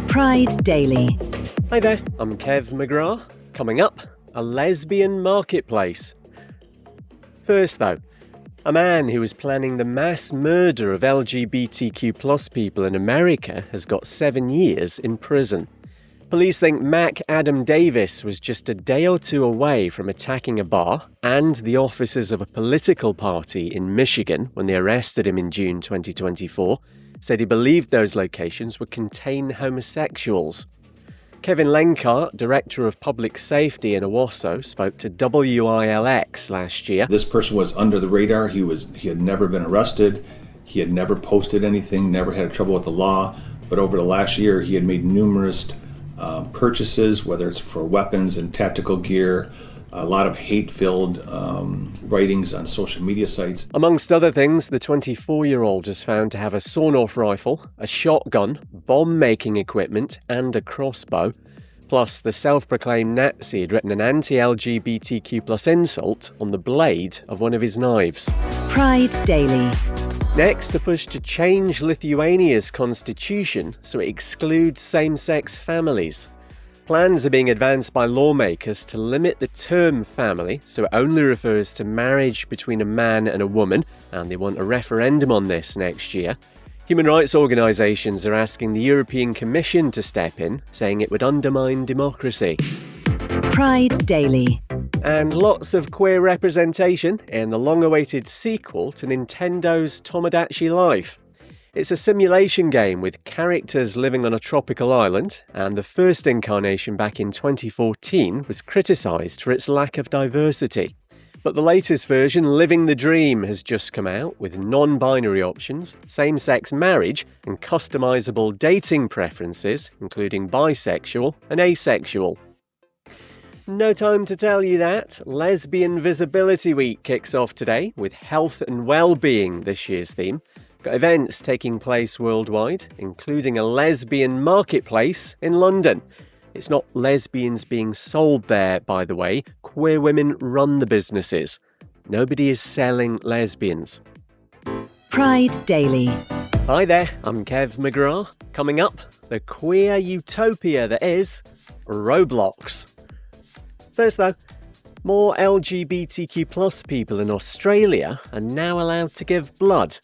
Pride Daily. Hi there, I'm Kev McGrath. Coming up, a lesbian marketplace. First though, a man who was planning the mass murder of LGBTQ plus people in America has got 7 years in prison. Police think Mac Adam Davis was just a day or two away from attacking a bar and the offices of a political party in Michigan when they arrested him in June 2024, said he believed those locations would contain homosexuals. Kevin Lenkart, Director of Public Safety in Owasso, spoke to WILX last year. This person was under the radar. He had never been arrested. He had never posted anything, never had trouble with the law. But over the last year, he had made numerous purchases, whether it's for weapons and tactical gear, a lot of hate-filled writings on social media sites. Amongst other things, the 24-year-old is found to have a sawn-off rifle, a shotgun, bomb-making equipment, and a crossbow. Plus, the self-proclaimed Nazi had written an anti-LGBTQ plus insult on the blade of one of his knives. Pride Daily. Next, a push to change Lithuania's constitution so it excludes same-sex families. Plans are being advanced by lawmakers to limit the term family so it only refers to marriage between a man and a woman, and they want a referendum on this next year. Human rights organisations are asking the European Commission to step in, saying it would undermine democracy. Pride Daily. And lots of queer representation in the long-awaited sequel to Nintendo's Tomodachi Life. It's a simulation game with characters living on a tropical island, and the first incarnation back in 2014 was criticised for its lack of diversity. But the latest version, Living the Dream, has just come out with non-binary options, same-sex marriage, and customisable dating preferences, including bisexual and asexual. No time to tell you that. Lesbian Visibility Week kicks off today with health and well-being this year's theme. Got events taking place worldwide, including a lesbian marketplace in London. It's not lesbians being sold there, by the way. Queer women run the businesses. Nobody is selling lesbians. Pride Daily. Hi there, I'm Kev McGrath. Coming up, the queer utopia that is Roblox. First though, more LGBTQ plus people in Australia are now allowed to give blood.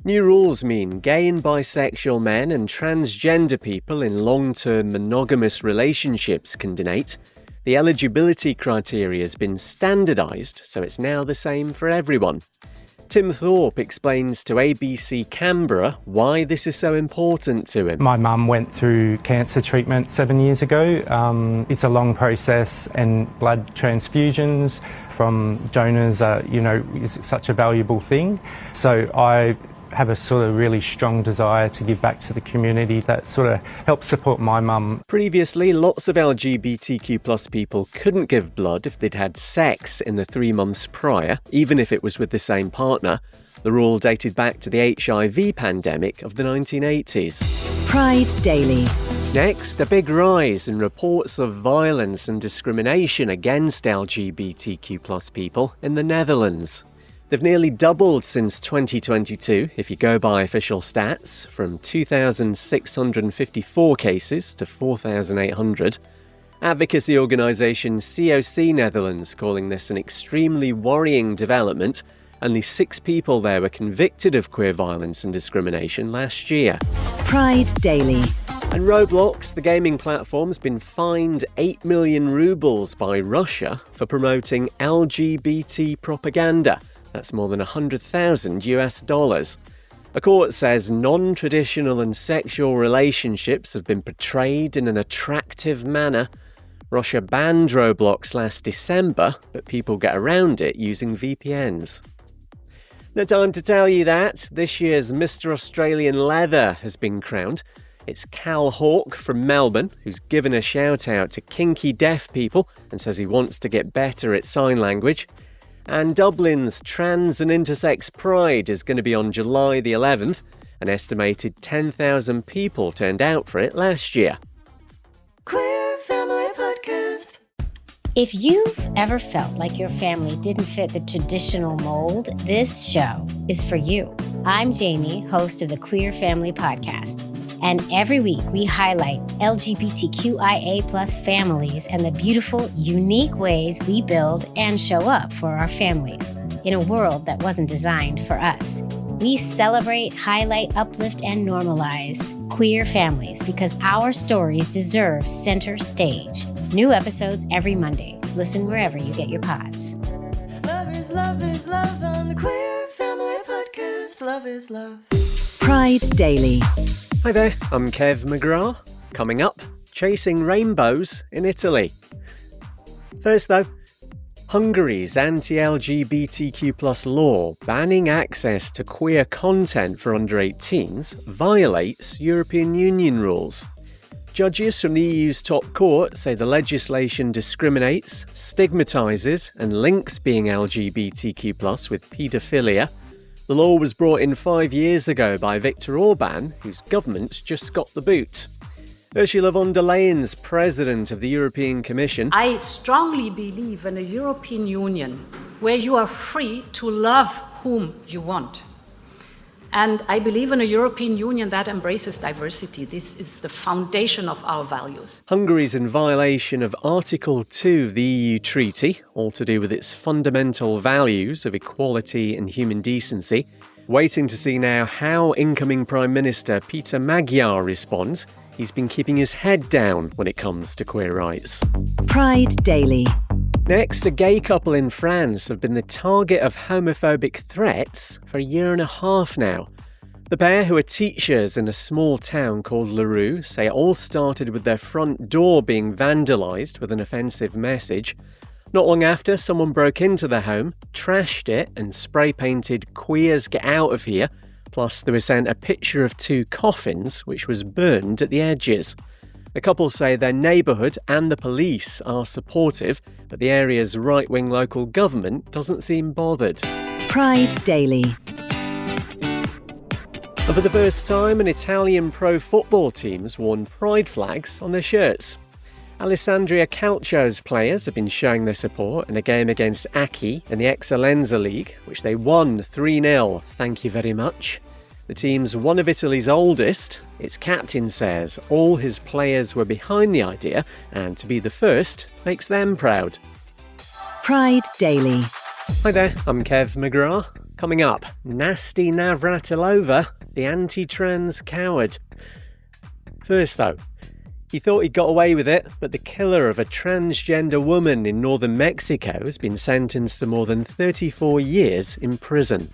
New rules mean gay and bisexual men and transgender people in long-term monogamous relationships can donate. The eligibility criteria has been standardised, so it's now the same for everyone. Tim Thorpe explains to ABC Canberra why this is so important to him. My mum went through cancer treatment 7 years ago. It's a long process, and blood transfusions from donors is such a valuable thing. So I have a sort of really strong desire to give back to the community that sort of helps support my mum. Previously, lots of LGBTQ plus people couldn't give blood if they'd had sex in the 3 months prior, even if it was with the same partner. The rule dated back to the HIV pandemic of the 1980s. Pride Daily. Next, a big rise in reports of violence and discrimination against LGBTQ plus people in the Netherlands. They've nearly doubled since 2022, if you go by official stats, from 2,654 cases to 4,800. Advocacy organisation COC Netherlands calling this an extremely worrying development. Only 6 people there were convicted of queer violence and discrimination last year. Pride Daily. And Roblox, the gaming platform's been fined 8 million rubles by Russia for promoting LGBT propaganda. That's more than $100,000. A court says non-traditional and sexual relationships have been portrayed in an attractive manner. Russia banned Roblox last December, but people get around it using VPNs. No time to tell you that. This year's Mr. Australian Leather has been crowned. It's Cal Hawke from Melbourne, who's given a shout-out to kinky deaf people and says he wants to get better at sign language. And Dublin's Trans and Intersex Pride is going to be on July the 11th. An estimated 10,000 people turned out for it last year. Queer Family Podcast. If you've ever felt like your family didn't fit the traditional mold, this show is for you. I'm Jamie, host of the Queer Family Podcast. And every week, we highlight LGBTQIA+ families and the beautiful, unique ways we build and show up for our families in a world that wasn't designed for us. We celebrate, highlight, uplift, and normalize queer families because our stories deserve center stage. New episodes every Monday. Listen wherever you get your pods. Love is love on the Queer Family Podcast. Love is love. Pride Daily. Hi there, I'm Kev McGrath. Coming up, chasing rainbows in Italy. First though, Hungary's anti-LGBTQ+ law banning access to queer content for under 18s violates European Union rules. Judges from the EU's top court say the legislation discriminates, stigmatises and links being LGBTQ+ with paedophilia. The law was brought in 5 years ago by Viktor Orban, whose government just got the boot. Ursula von der Leyen's president of the European Commission. I strongly believe in a European Union where you are free to love whom you want. And I believe in a European Union that embraces diversity. This is the foundation of our values. Hungary's in violation of Article 2 of the EU Treaty, all to do with its fundamental values of equality and human decency. Waiting to see now how incoming Prime Minister Peter Magyar responds. He's been keeping his head down when it comes to queer rights. Pride Daily. Next, a gay couple in France have been the target of homophobic threats for a year and a half now. The pair, who are teachers in a small town called Leroux, say it all started with their front door being vandalised with an offensive message. Not long after, someone broke into their home, trashed it and spray-painted "Queers Get Out of Here." Plus, they were sent a picture of 2 coffins, which was burned at the edges. The couple say their neighbourhood and the police are supportive, but the area's right-wing local government doesn't seem bothered. Pride Daily. And for the first time, an Italian pro football team's worn pride flags on their shirts. Alessandria Calcio's players have been showing their support in a game against Acchi in the Eccellenza League, which they won 3-0. Thank you very much. The team's one of Italy's oldest. Its captain says all his players were behind the idea, and to be the first makes them proud. Pride Daily. Hi there, I'm Kev McGrath. Coming up, Nasty Navratilova, the anti-trans coward. First though, he thought he got away with it, but the killer of a transgender woman in northern Mexico has been sentenced to more than 34 years in prison.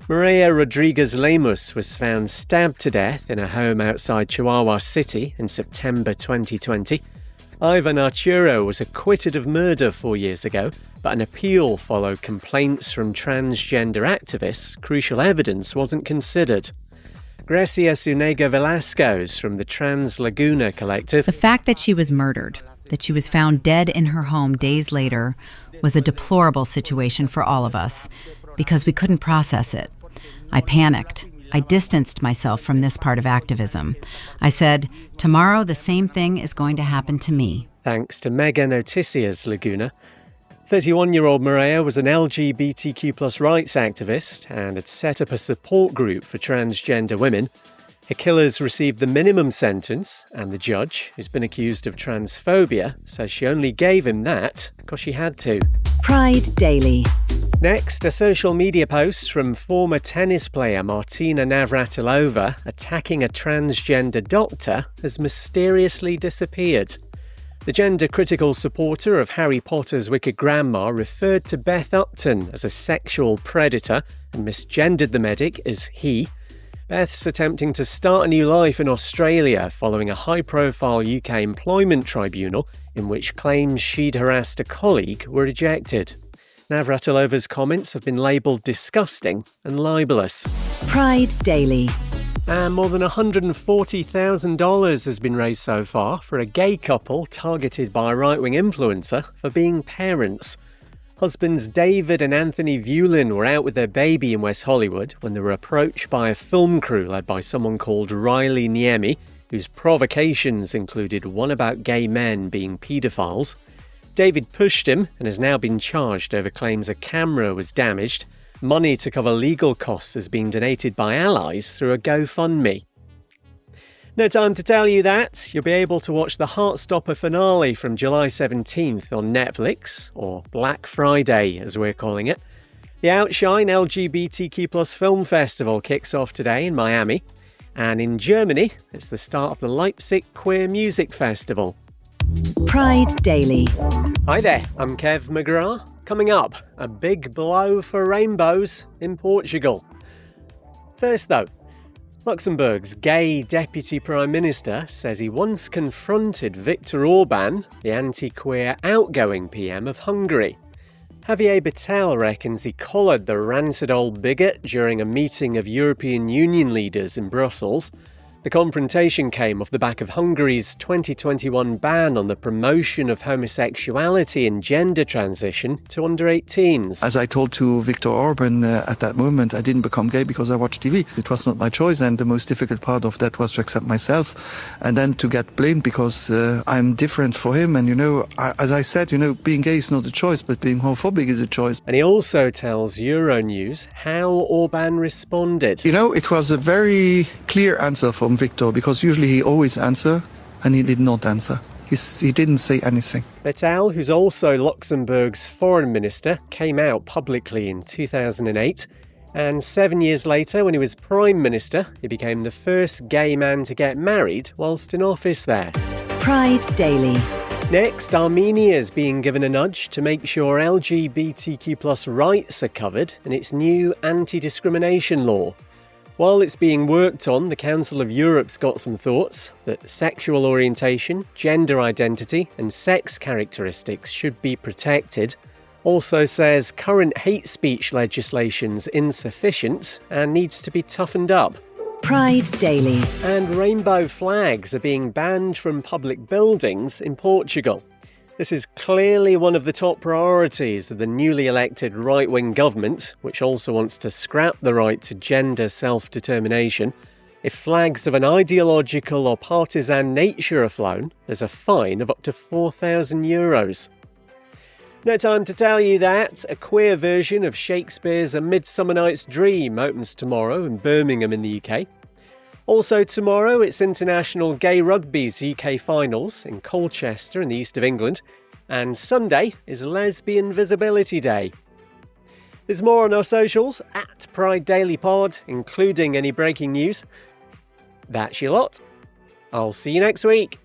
Maria Rodriguez Lemus was found stabbed to death in a home outside Chihuahua City in September 2020. Ivan Arturo was acquitted of murder 4 years ago, but an appeal followed complaints from transgender activists. Crucial evidence wasn't considered. Grecia Zuniga Velasquez from the Trans Laguna Collective. The fact that she was murdered, that she was found dead in her home days later, was a deplorable situation for all of us, because we couldn't process it. I panicked. I distanced myself from this part of activism. I said, tomorrow the same thing is going to happen to me. Thanks to Mega Noticias Laguna. 31-year-old Maria was an LGBTQ+ rights activist and had set up a support group for transgender women. Her killers received the minimum sentence, and the judge, who's been accused of transphobia, says she only gave him that because she had to. Pride Daily. Next, a social media post from former tennis player Martina Navratilova attacking a transgender doctor has mysteriously disappeared. The gender-critical supporter of Harry Potter's Wicked Grandma referred to Beth Upton as a sexual predator and misgendered the medic as he. Beth's attempting to start a new life in Australia following a high-profile UK employment tribunal in which claims she'd harassed a colleague were rejected. Navratilova's comments have been labelled disgusting and libellous. Pride Daily. And more than $140,000 has been raised so far for a gay couple targeted by a right-wing influencer for being parents. Husbands David and Anthony Viewlin were out with their baby in West Hollywood when they were approached by a film crew led by someone called Riley Niemi, whose provocations included one about gay men being paedophiles. David pushed him and has now been charged over claims a camera was damaged. Money to cover legal costs has been donated by allies through a GoFundMe. No time to tell you that. You'll be able to watch the Heartstopper finale from July 17th on Netflix, or Black Friday as we're calling it. The Outshine LGBTQ+ Film Festival kicks off today in Miami. And in Germany, it's the start of the Leipzig Queer Music Festival. Pride Daily. Hi there, I'm Kev McGrath. Coming up, a big blow for rainbows in Portugal. First though, Luxembourg's gay Deputy Prime Minister says he once confronted Viktor Orban, the anti-queer outgoing PM of Hungary. Javier Bettel reckons he collared the rancid old bigot during a meeting of European Union leaders in Brussels. The confrontation came off the back of Hungary's 2021 ban on the promotion of homosexuality and gender transition to under-18s. As I told to Viktor Orban at that moment, I didn't become gay because I watched TV. It was not my choice, and the most difficult part of that was to accept myself and then to get blamed because I'm different for him. And, as I said, being gay is not a choice, but being homophobic is a choice. And he also tells Euronews how Orban responded. It was a very clear answer from Viktor, because usually he always answers, and he did not answer. He didn't say anything. Bettel, who's also Luxembourg's foreign minister, came out publicly in 2008. And 7 years later, when he was prime minister, he became the first gay man to get married whilst in office there. Pride Daily. Next, Armenia's being given a nudge to make sure LGBTQ+ rights are covered in its new anti-discrimination law. While it's being worked on, the Council of Europe's got some thoughts that sexual orientation, gender identity and sex characteristics should be protected. Also says current hate speech legislation's insufficient and needs to be toughened up. Pride Daily. And rainbow flags are being banned from public buildings in Portugal. This is clearly one of the top priorities of the newly elected right-wing government, which also wants to scrap the right to gender self-determination. If flags of an ideological or partisan nature are flown, there's a fine of up to €4,000. No time to tell you that a queer version of Shakespeare's A Midsummer Night's Dream opens tomorrow in Birmingham in the UK. Also tomorrow, it's International Gay Rugby's UK Finals in Colchester in the east of England. And Sunday is Lesbian Visibility Day. There's more on our socials, at Pride Daily Pod, including any breaking news. That's your lot. I'll see you next week.